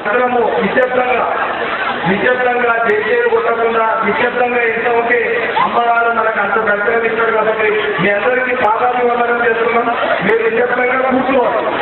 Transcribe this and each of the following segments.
అందరము నిశ్శబ్దంగా చేసేది కొట్టకుండా నిశ్శబ్దంగా ఎంత ఉంటే అమ్మగారు మనకు అంత దగ్గర ఇస్తారు కాబట్టి మీ అందరికీ పాదాలు వందనం చేస్తున్నాం. మీరు నిశ్శబ్దంగా కూర్చోవాలి.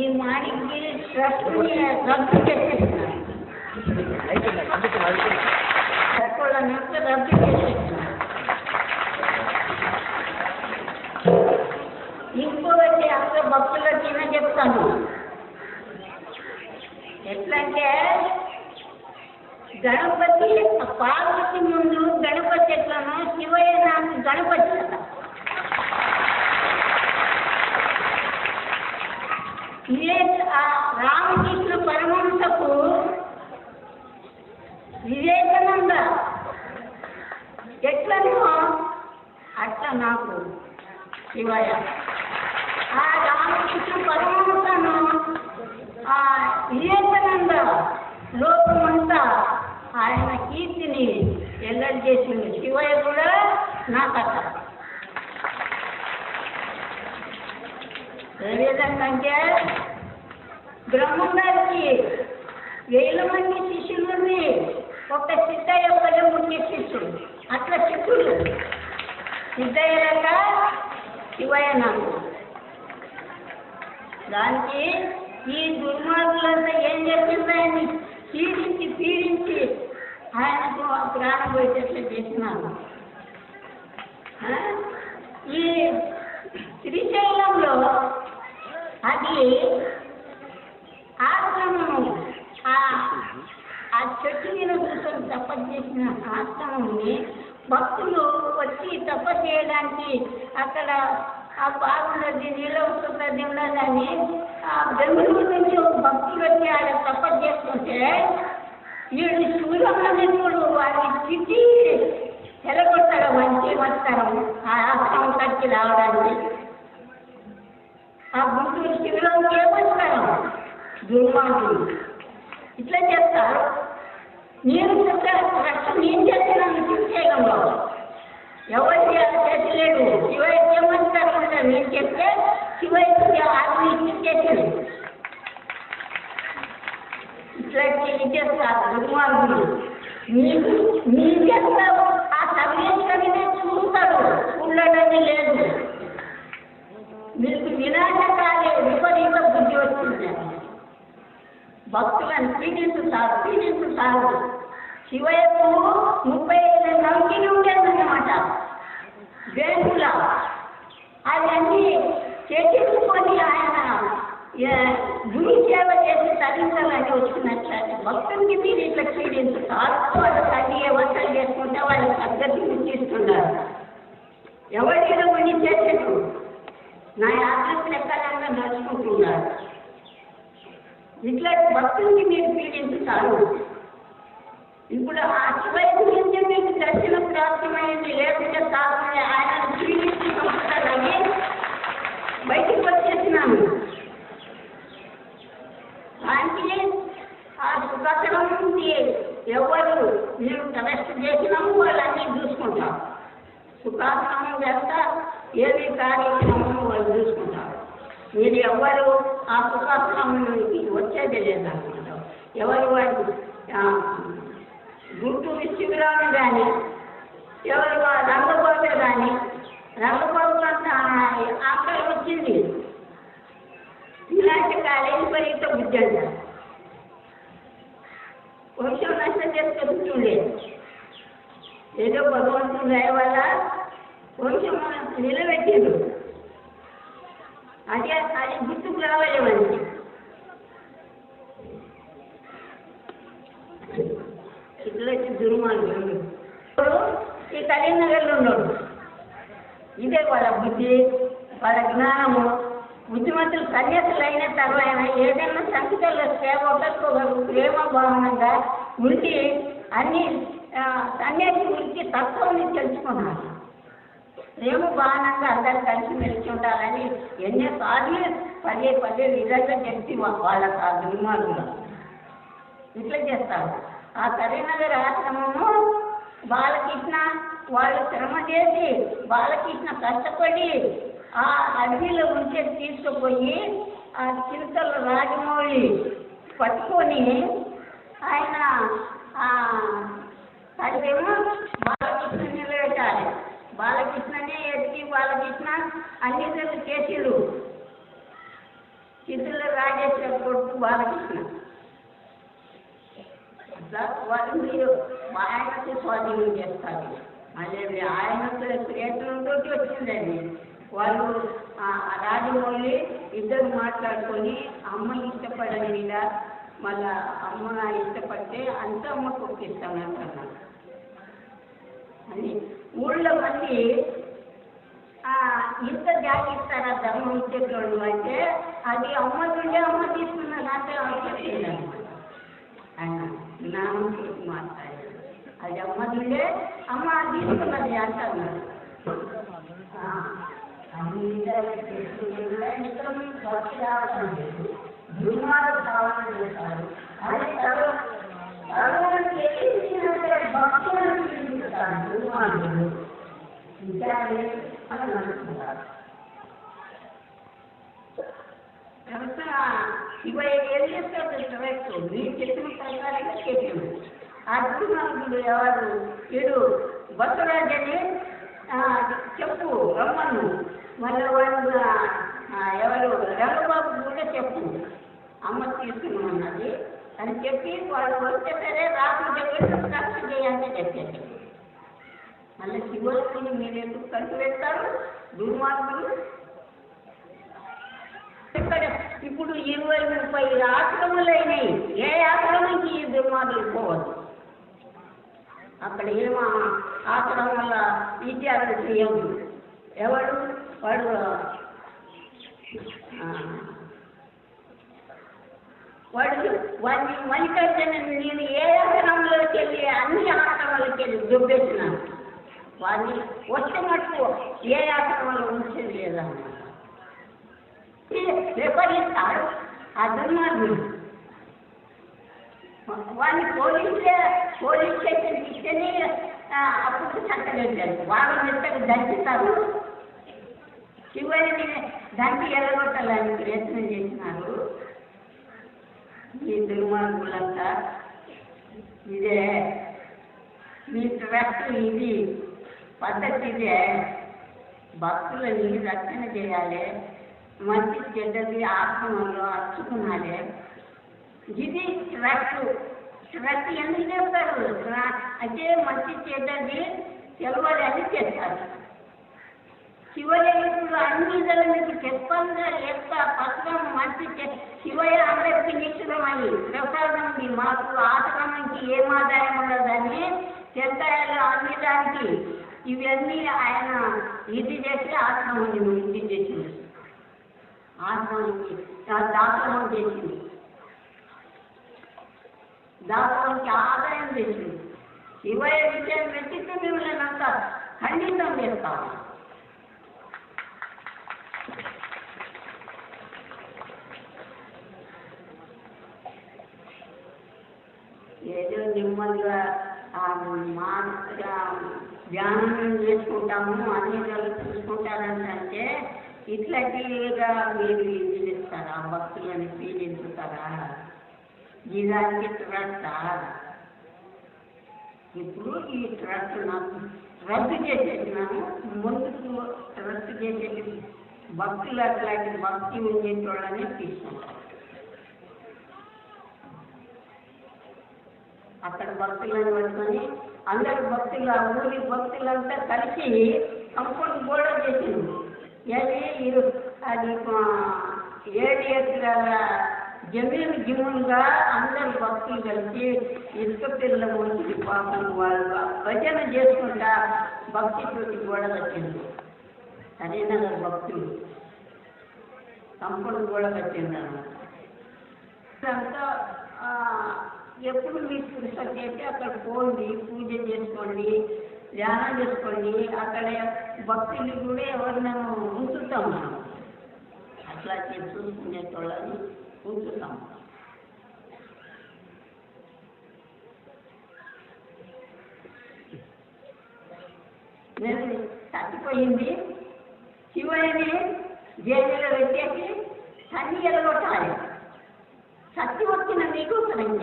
ఈ మాడికి ట్రస్ట్ని రద్దు చేసేస్తున్నారు. ట్రస్టులను రద్దు చేసేస్తున్నారు. ఇంకోటి అందరూ భక్తులకి చెప్తాను. ఎట్లంటే గణపతి పార్వతి ముందు గణపతి ఎట్లను శివయ్య నాకు గణపతి కదా. రామకృష్ణ పరమహంసకు వివేకానంద ఎట్లనో అట్లా నాకు శివయ్య. ఆ రామకృష్ణ పరమహంసను ఆ వివేకానంద లోకమంతా ఆయన కీర్తిని ఎల్లడి చేసింది. శివయ్య కూడా నా కథ. ఏ విధంగా అంటే బ్రహ్మంగారికి 1000 మంది శిష్యులని ఒక సిద్ధయ్య ఒక్కడే ముఖ్య శిష్యుడు. అట్లా శిష్యులు సిద్ధయ్యాక శివయ్య నాకు. దానికి ఈ దుర్మార్గులంతా ఏం చెప్పింది, ఆయన్ని పీడించి ఆయనకు ప్రాణం పోయేటట్లు చేసినారు. ఈ శ్రీశైలంలో అది ఆశ్రమము, ఆ చెట్టు మీద కూర్చొని తపస్సు చేసిన ఆశ్రమంని భక్తులు వచ్చి తపస్సు చేయడానికి అక్కడ ఆ బాగున్నది నీలవుతున్నది ఉన్నదని బెంగళూరు నుంచి భక్తులు వచ్చి ఆడ తపస్సు చేస్తుంటే వీళ్ళు సూర్యమనుడు వారిని తిట్టి తెలగొట్టారు. మంచి వస్తారు ఆ ఆశ్రమం కట్టి రావడానికి. ఆ గుంటూరు శిబిరంకి ఏమొస్తారు దుర్మార్గులు ఇట్లా చెప్తారు. నేను చెప్తాను రక్షణ నేను చేస్తున్నాను శ్రీశైలంలో ఎవరికి చేసలేడు. శివయ్యకి ఏమంటారు అంటారు. నేను చెప్తే శివయ్యకి ఆత్మ చేసేది. ఇట్లా చేస్తారు దుర్మార్గులు. మీరు చేస్తారు ఆ సర్వేశ్వరినే చూస్తాడు. చూడడానికి లేదు. మీకు వినాశకాలే విపరీత బుద్ధి వచ్చింది. భక్తులను పీడించుతారు. శివయ్యకు 35 నౌకీలు ఉండేదన్నమాట. వేణుల అవన్నీ చేసేసుకొని ఆయన గురు సేవ చేసి తరించాలని వచ్చినట్లయితే భక్తునికి మీరు ఇట్లా పీడించుతారు. వాళ్ళు తల్లి వసలు చేసుకుంటే వాళ్ళకి సద్గతిని తీస్తున్నారు. ఎవరికైనా కొన్ని చేసేట్టు నా యాత్రలు ఎక్కడంగా నడుచుకుంటున్నారు. ఇట్లా భక్తులకి మీరు పీడించుతారు. ఇప్పుడు ఆ శివయ్య గురించి మీకు దర్శన ప్రాప్తమైంది. లేకుంటే కాకుండా ఆయన పీడించి పంపుతారని బయటకు వచ్చేసి చేసినాము. దానికి ఆ సుఖకరం ఉంది. ఎవరు మేము కరెక్ట్ చేసినాము వాళ్ళు అన్నీ చూసుకుంటారు. సుఖాశ్రమం చేస్తా ఏమి కార్యక్రమం వాళ్ళు చూసుకుంటారు. మీరు ఎవరు ఆ సుఖాశ్రమానికి వచ్చేది లేదన్నమాట. ఎవరు వాళ్ళు గుంటూరు శిబిరాన్ని కానీ ఎవరు రంగబాబే కానీ రంగబాబు అక్కడ వచ్చింది ఇలాంటి కాలేజీ పరిగెత్త బుద్ధి అంటారు. కొంచెం నష్టం చేస్తే కూర్చుండేది. ఏదో భగవంతుడు దయ వల్ల కొంచెం నిలబెట్టిండు. అది గుర్తుకు రావాలేమండి. ఇట్లా దుర్మార్గులు ఈ కరీంనగర్లో ఉన్నాడు. ఇదే వాళ్ళ బుద్ధి, వాళ్ళ జ్ఞానము. బుద్ధిమంతులు సన్యాసులు అయిన తర్వాత ఏదైనా సంస్థల్లో సేవ ఒకరికొకరు ప్రేమ భావనంగా ఉరికి అన్ని సన్యాసి ఉరికి తత్వాన్ని తెలుసుకున్నారు. ప్రేమ భావనంగా అందరూ కలిసి మెలిసి ఉండాలని ఎన్నోసార్లు పదే నిజంగా చెప్పి వాళ్ళకి ఆ దుర్మార్గులు ఇట్లా చేస్తారు. ఆ కరీంనగర్ ఆశ్రమము బాలకృష్ణ వాళ్ళు శ్రమ చేసి బాలకృష్ణ కష్టపడి ఆ అడవిలో ఉంచే తీసుకుపోయి ఆ చింతల రాజమౌళి పట్టుకొని ఆయన అదేమో బాలకృష్ణ నిలబెట్టాలి. బాలకృష్ణనే ఎత్తి బాలకృష్ణ అన్ని చేసిరు. చింతల రాజేశ్వర కొడుకు బాలకృష్ణ అట్లా వాళ్ళు మీరు ఆయనకు స్వాధీనం చేస్తారు. మళ్ళీ ఆయనతో ప్రయత్నంతో వచ్చిందండి. వాళ్ళు రాజమౌళి ఇద్దరు మాట్లాడుకొని అమ్మ ఇష్టపడని మీద మళ్ళా అమ్మ ఇష్టపడితే అంత అమ్మకు ఒప్పిస్తానంటున్నారు అని ఊళ్ళో మంది ఇంత జాగిస్తారా ధర్మం ఇచ్చేటోళ్ళు అంటే అది అమ్మ నుండి అమ్మ తీసుకున్న దాంట్లో చెప్పిందనమాట. ఆయన జ్ఞానం మాట్లాడారు. అది అమ్మ నుండే అమ్మ తీసుకున్నది అంటున్నారు. దుర్మార్గ భావన చేస్తారు. అది భక్తులను తీసుకుంటారు దుర్మార్గులు. ఇంకా నడుచుకుంటారు. ఇవి ఏం చేస్తారు? మీరు చెప్పిన ప్రకారంగా చెప్పాము. ఆ దుర్మార్గుడు ఎవరు? వీడు బసవరాజని చెప్పు రమ్మను. మళ్ళీ వాళ్ళు ఎవరు రంగబాబు కూడా చెప్పు అమ్మ తీసుకున్నామన్నది అని చెప్పి వాళ్ళు వస్తే సరే రాకుండా ఖర్చు చేయాలని చెప్పారు. మళ్ళీ శివరాత్రిని మీరు ఎందుకు ఖర్చు పెడతారు దుర్మార్గులు? ఇక్కడ ఇప్పుడు 20-30 ఆశ్రమాలు అయినాయి. ఏ ఆశ్రమంకి ఈ దుర్మార్గులు పోవద్దు. అక్కడ ఏమో ఆశ్రమం వల్ల విద్యార్థులు చేయదు. ఎవడు వాడు వాడిని మనిషి నేను ఏ ఆశ్రమంలోకి వెళ్ళి అన్ని ఆశ్రమాలకి వెళ్ళి దుబ్బేసినాను. వాడిని వచ్చే మటుకు ఏ ఆశ్రమంలో ఉంచేది లేదన్నమాట. విపరీతాడు ఆ దుర్మార్గుడు. వాడిని పోలీస్ స్టేషన్కి ఇస్తేనే అప్పుడు చట్టగట్టారు. వాళ్ళు మెత్తగా దంచుతారు. చివరిని దంచి ఎరగొట్టాలని ప్రయత్నం చేసినారు ఈ దుర్మార్గులంతా. ఇదే మీ ట్రస్ట్, ఇది పద్ధతి. ఇదే భక్తులని రక్షణ చేయాలి. మంచి చెడ్డది ఆశ్రమంలో అర్చుకున్నాలి. ఇది ట్రస్ట్ ఎందుకు చేస్తారు అంటే మంచి చెడ్డది తెలవాలి చేస్తారు. శివయ్య ఇప్పుడు అన్ని మీకు చెప్పంగా యొక్క పత్రం మంచి శివయ్య అందరికీ నిశ్చితమని ప్రసాదం మాకు ఆశ్రమానికి ఏం ఆదాయం ఉండదని చెంతాయాలు అన్ని దానికి ఇవన్నీ ఆయన ఇది చేసి ఆశ్రమాన్ని ఇది చేసింది. ఆశ్రమానికి దాసనం చేసింది. దాసనానికి ఆదాయం చేసింది. శివయ్య విషయం వ్యక్తిత్వం మిమ్మల్ని అంతా ఖండితం చేస్తాము. ఏదో నెమ్మదిగా ధ్యానం చేసుకుంటాము అన్ని చూసుకుంటారంటే ఇట్లాంటిగా మీరు ఇస్తారా భక్తులని పీడించుతారా నిజానికి ట్రస్ట్ ఇప్పుడు ఈ ట్రస్ట్ నాకు రద్దు చేసేసినాను ముందుకు రద్దు చేసేది భక్తులు అట్లాంటి భక్తి ఉండేటోళ్ళనే తీసుకుంటారు అక్కడ భక్తులను పట్టుకొని అందరు భక్తులు ఆ ఊరి భక్తులంతా కలిసి కంపౌండ్ గోడ చేసింది అది 7 ఎకరాల జమీన్ జిమ్ములుగా అందరు భక్తులు కలిసి ఇసుక పిల్లల ముందు పాపం వాళ్ళు భజన చేసుకుంటా భక్తితోటి గోడ కట్టింది సరైన భక్తులు కంపౌండ్ గోడ కట్టింది అంతా ఎప్పుడు మీకు పురుషులు చేసి అక్కడ పోండి పూజ చేసుకోండి ధ్యానం చేసుకోండి అక్కడ భక్తులు కూడా ఎవరినైనా ఉంచుతాం మనం అట్లా చూసుకునేటోళ్ళని ఉంచుతాం నేను చచ్చిపోయింది శివయ్యని జైలులో పెట్టేసి తన్ని ఎలగొట్టాలి సత్తి వచ్చిన మీకు సరైన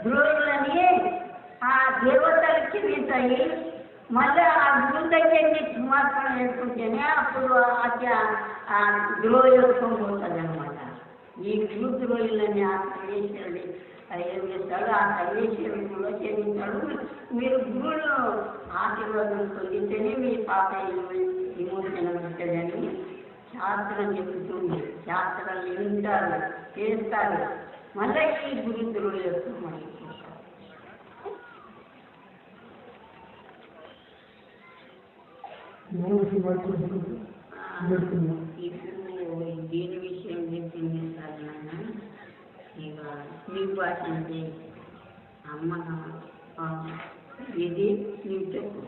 గురువులని ఆ దేవతలకి తీసాయి మళ్ళీ ఆ గురువు దగ్గరికి సమర్పణ చేసుకుంటేనే అప్పుడు ఆ ద్రోహం పోతుంది అనమాట ఈ గురుద్రోహులని ఆ కల్లేశ్వరుడి ఏం చేస్తాడు ఆ కల్లేశ్వరుడు కూడా చేయించాడు మీరు గురువులు ఆశీర్వాదం పొందితేనే మీ పాప విమోచన ఉంటుందని శాస్త్రం చెబుతుంది శాస్త్రాలు వింటారు చేస్తారు మళ్ళీ ఈ గురుద్రోహులు యొక్క మళ్ళీ ఇప్పుడు దీని విషయం చెప్పింది సార్ నాన్న ఇక మీ భాష అంటే అమ్మ ఇది నీవు చెప్పు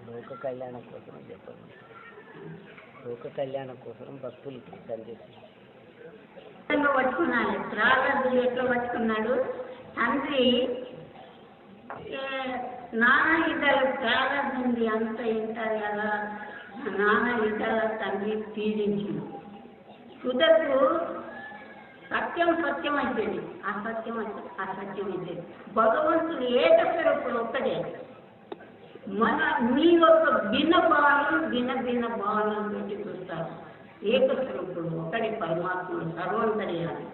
లోక కళ్యాణం కోసం చెప్పండి లోక కళ్యాణం కోసం భక్తులకి సందేశం పట్టుకున్నాడు రాగద్దులు ఎట్లా పట్టుకున్నాడు తండ్రి నానా ఇతర ప్రారంభింది అంత ఇంటారు కదా నానా ఇతర తండ్రి పీడించింది సుధకు సత్యం సత్యం అయిపోయింది అసత్యం అయిపోయింది భగవంతుడు ఏకస్వరూపుడు ఒక్కడే మన మీ యొక్క భిన్న భావనలు పెట్టి చూస్తారు ఏకస్వరూపుడు ఒకటి పరమాత్ముడు సర్వంతర్యాలు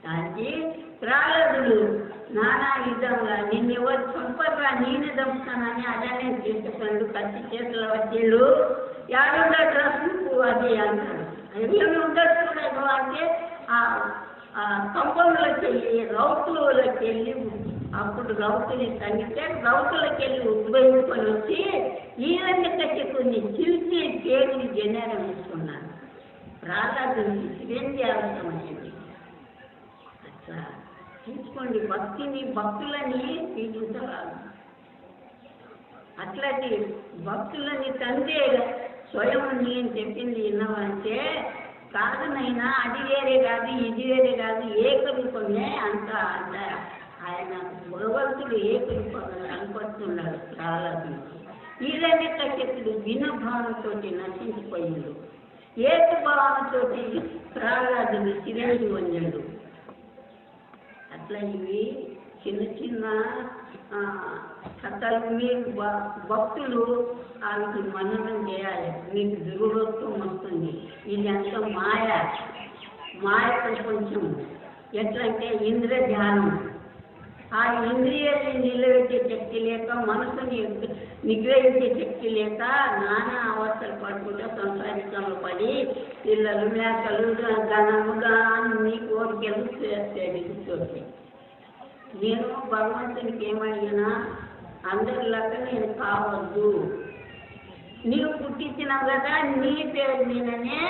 దానికి ప్రారంభులు నానా విధంగా నిన్ను ఎవరు చంపర్రా నేనే చంపుతానని అలానే తీసుకున్నాడు కత్తి చేతుల వచ్చేళ్ళు యాడుండ డ్రెస్సు అది అంటాడు ఏమి ఉండదు అంటే ఆ కంపౌండ్లోకి వెళ్ళి రౌతులకి వెళ్ళి అప్పుడు రౌతుని తగ్గితే రౌతులకి వెళ్ళి ఉపయోగించుకొని వచ్చి ఈ రంగకి కొన్ని చిలిచి పేరుని జనేరం ఇస్తున్నాను ప్రారంభించి చిరంజీ అవసరమైంది అట్లా తీసుకోండి భక్తులని తీర్చుతారు అట్లాంటి భక్తులని తండ్రి స్వయం నేను చెప్పింది విన్నామంటే కాదునైనా అది వేరే కాదు ఇది వేరే కాదు ఏకరూపమే అంత ఆయన భగవంతుడు ఏకరూపంగా కనపడుతున్నాడు ప్రారంభం ఈ రెండిట్ల శక్తుడు భిన్నభావంతో నశించిపోయిండు ఏకభావంతో ప్రారంభుడు చిరంజీ వంజుడు అట్లా ఇవి చిన్న కథలు మీరు భక్తులు వాళ్ళకి మననం చేయాలి మీకు దుర్వత్వం వస్తుంది ఇది అంతా మాయ కొంచెం ఎట్లంటే ఇంద్రధ్యానం ఆ ఇంద్రియాన్ని నిలబెట్టే శక్తి లేక మనసుని నిగ్రహించే శక్తి లేక నానా అవస్థలు పడుకుంటే సంసారికంలో పడి పిల్లలు మేకలు ఘనముగా అన్ని కోరికలు చేస్తే నేను భగవంతునికి ఏమడిగినా అందరిలాగా నేను కావద్దు నీవు పుట్టించినావు కదా నీ పేరు మీదనే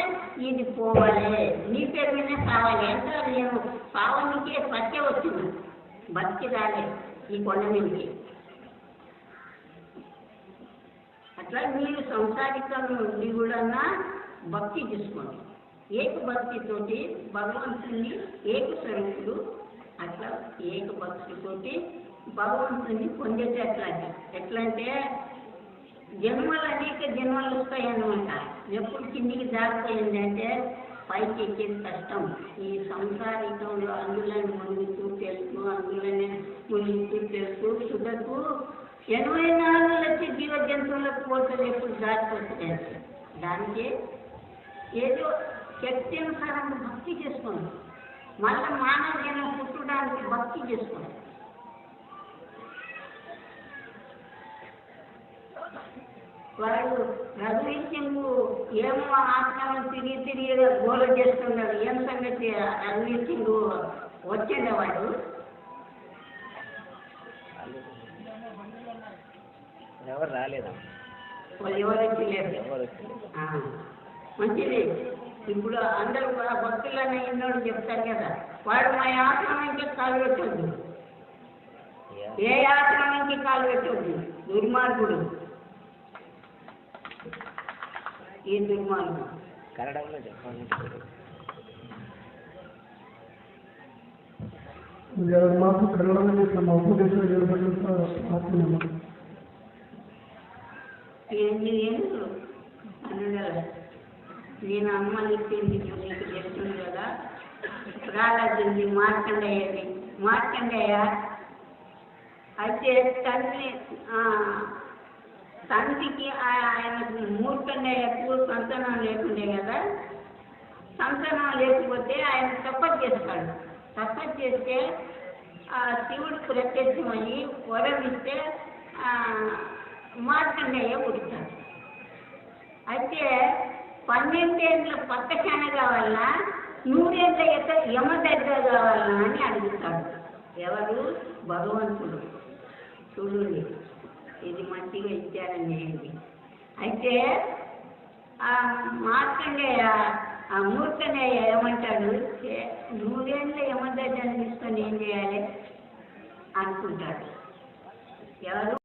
ఇది పోవాలి నీ పేరు మీదనే కావాలి అంటే నేను పావనికే సత్య వచ్చింది బతికి రాలే ఈ కొండ మీదకి అట్లా మీరు సంసారికంలో ఉండి కూడా భక్తి చేసుకోండి. ఏక భక్తితోటి భగవంతుని ఏక స్వరూపుడు, అట్లా ఏక భక్తితోటి భగవంతుని పొందేటట్లా. ఎట్లంటే జన్మలు అనేక జన్మలు వస్తాయన్నమాట. ఎప్పుడు కిందికి జారిపోయింది అంటే పైకి ఎక్కేది కష్టం. ఈ సంసారికంలో అందులోనే మునుగుతూ తెలుసు, అందులోనే మునిగుతూ తెలుసు తుదకు 84 లక్షల జీవ జంతువులకు పోతుంది. ఎప్పుడు జారిపోతుంది అంటే దానికి ఏదో శక్తి అనుసారం భక్తి చేసుకోండి. మళ్ళీ మానవ జనం పుట్టడానికి భక్తి చేసుకోండి. వాడు రఘువీర్ ఏమో ఆశ్రమం తిరిగి గోల చేస్తున్నాడు. ఏం సంగతి రఘువీర్ సింగ్ వచ్చిండే వాడు ఎవరు రాలేదా? వాళ్ళు ఎవరు వచ్చలేదు. మంచిది. ఇప్పుడు అందరూ కూడా భక్తులనే ఎన్నోడు చెప్తారు కదా, వాడు మా ఆశ్రమానికి కాలు పెట్టొద్దు, ఏ ఆశ్రమానికి కాలు పెట్టొద్దు. దుర్మార్గుడు, ఈ దుర్మార్గుడు. కన్నడంలో చెప్పండి. మాకు కన్నడంలో ನಮ್ಮ ಉಪದೇಶ నేను అమ్మ చెప్పింది నీకు చెప్తుంది కదా. రాలసింది మార్కండేయని. మార్కండేయ అయితే తండ్రికి ఆయనకు మూర్ఖండేయకు సంతానం లేకుండే కదా. సంతానం లేకపోతే ఆయన తపస్సు చేస్తాడు. తపస్సు చేస్తే శివుడు ప్రత్యక్షమయ్యి వరం ఇస్తే మార్కండేయ పుడతాడు. అయితే 12 ఏళ్ళ పక్కచాన కావాలన్నా 100 ఏళ్ళ యమ దగ్గర కావాలన్నా అని అడుగుతాడు. ఎవరు? భగవంతుడు. చూడండి, ఇది మంచిగా ఇచ్చారని చేయండి. అయితే ఆ మార్కండేయ ఆ మూర్ఖండేయ ఏమంటాడు, 100 ఏళ్ళ యమ దగ్గర తీసుకొని ఏం చేయాలి అనుకుంటాడు. ఎవరు?